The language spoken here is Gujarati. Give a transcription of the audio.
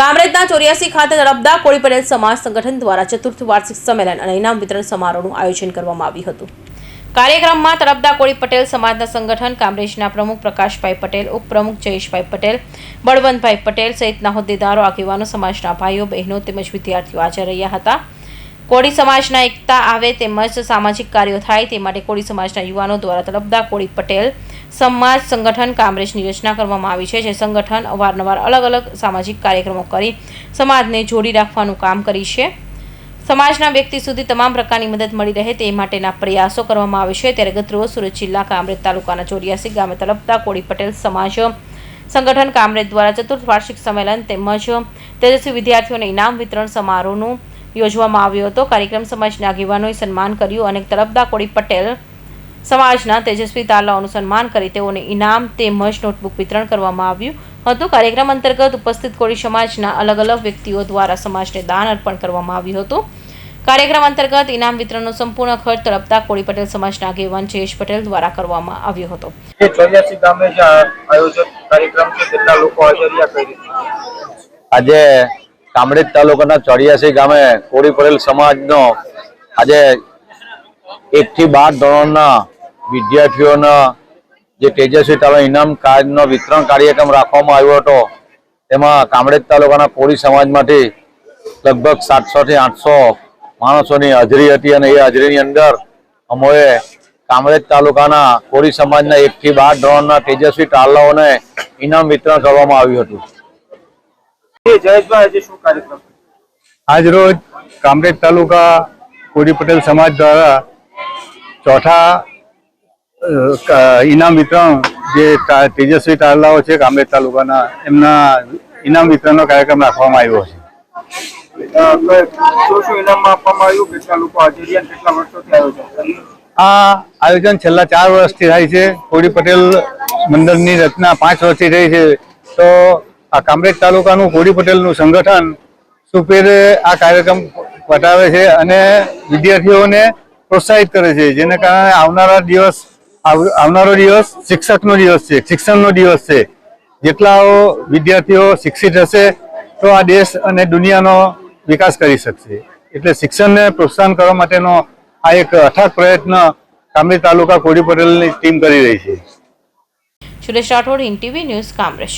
કામરેજના 84 ખાતે તળપદા કોળી પટેલ સમાજ સંગઠન દ્વારા ચતુર્થ વાર્ષિક સંમેલન અને ઇનામ વિતરણ સમારોહનું આયોજન કરવામાં આવ્યું હતું। કાર્યક્રમમાં તળપદા કોળી પટેલ સમાજના સંગઠન કામરેજના પ્રમુખ પ્રકાશભાઈ પટેલ, ઉપપ્રમુખ જયેશભાઈ પટેલ, બળવંતભાઈ પટેલ સહિતના હોદ્દેદારો, આગેવાનો, સમાજના ભાઈઓ બહેનો તેમજ વિદ્યાર્થીઓ હાજર રહ્યા હતા। કોળી સમાજના એકતા આવે તેમજ સામાજિક કાર્યો થાય તે માટે કોળી સમાજના યુવાનો દ્વારા તળપદા કોળી પટેલ સમાજ સંગઠન કામરેજની રચના કરવામાં આવી છે, જે સંગઠન અવારનવાર અલગ અલગ સામાજિક કાર્યક્રમો કરી સમાજને જોડી રાખવાનું કામ કરી છે। સમાજના વ્યક્તિ સુધી તમામ પ્રકારની મદદ મળી રહે તે માટેના પ્રયાસો કરવામાં આવે છે। ત્યારે ગત રોજ સુરત જિલ્લા કામરેજ તાલુકાના 84 ગામે તળપદા કોળી પટેલ સમાજ સંગઠન કામરેજ દ્વારા ચતુર્થ વાર્ષિક સંમેલન તેમજ તેજસ્વી વિદ્યાર્થીઓને ઇનામ વિતરણ સમારોહનું યોજવામાં આવ્યો હતો। કાર્યક્રમ સમાજના આગેવાનોએ સન્માન કર્યું અને તળપદા કોળી પટેલ સમાજના તેજસ્વી તારલાઓનું સન્માન કરી તેઓને ઇનામ તેમજ નોટબુક વિતરણ કરવામાં આવ્યું હતું। કાર્યક્રમ અંતર્ગત ઉપસ્થિત કોળી સમાજના અલગ અલગ વ્યક્તિઓ દ્વારા સમાજને દાન અર્પણ કરવામાં આવ્યું હતું। કાર્યક્રમ અંતર્ગત ઇનામ વિતરણનો સંપૂર્ણ ખર્ચ તળપદા કોળી પટેલ સમાજના આગેવાન જયેશ પટેલ દ્વારા કરવામાં આવ્યો હતો। 84 ગામે જે આયોજક કાર્યક્રમ છે કેટલા લોકો હાજર રહ્યા કઈ રીતે? આજે કામરેજ તાલુકાના 84 ગામે કોળી પટેલ સમાજનો આજે 1 થી 12 ધોરણના વિદ્યાર્થીઓના જે તેજસ્વી તાલા ઇનામ કાર્ડનો વિતરણ કાર્યક્રમ રાખવામાં આવ્યો હતો। તેમાં કામરેજ તાલુકાના કોળી સમાજમાંથી લગભગ 700 થી 800 માણસોની હાજરી હતી અને એ હાજરીની અંદર અમોએ કામરેજ તાલુકાના કોળી સમાજના 1 થી 12 ધોરણના તેજસ્વી તાલાઓને ઇનામ વિતરણ કરવામાં આવ્યું હતું। આજ રોજ કામરેજ તાલુકા કોળી પટેલ સમાજ દ્વારા ચોથા ઇનામ વિતરણ જે તેજસ્વી તારલાઓ છે કામરેજ તાલુકાના એમના ઇનામ વિતરણનો કાર્યક્રમ રાખવામાં આવ્યો છે। આ આયોજન છેલ્લા 4 વર્ષથી થાય છે। કોળી પટેલ મંડળની રચના 5 વર્ષથી થઈ છે। તો આ કામરેજ તાલુકાનું કોળી પટેલનું સંગઠન સુપેરે આ કાર્યક્રમ પતાવે છે અને વિદ્યાર્થીઓને પ્રોત્સાહિત કરે છે, જેને કારણે આવનારો દિવસ શિક્ષકનો દિવસ છે, શિક્ષણનો દિવસ છે। જેટલા વિદ્યાર્થીઓ શિક્ષિત હશે તો આ દેશ અને દુનિયાનો વિકાસ કરી શકશે। એટલે શિક્ષણને પ્રોત્સાહન કરવા માટેનો આ એક અથાગ પ્રયત્ન કામરેજ તાલુકા કોળી પટેલની ટીમ કરી રહી છે। Suresh Rathod, TV news, Kamrej.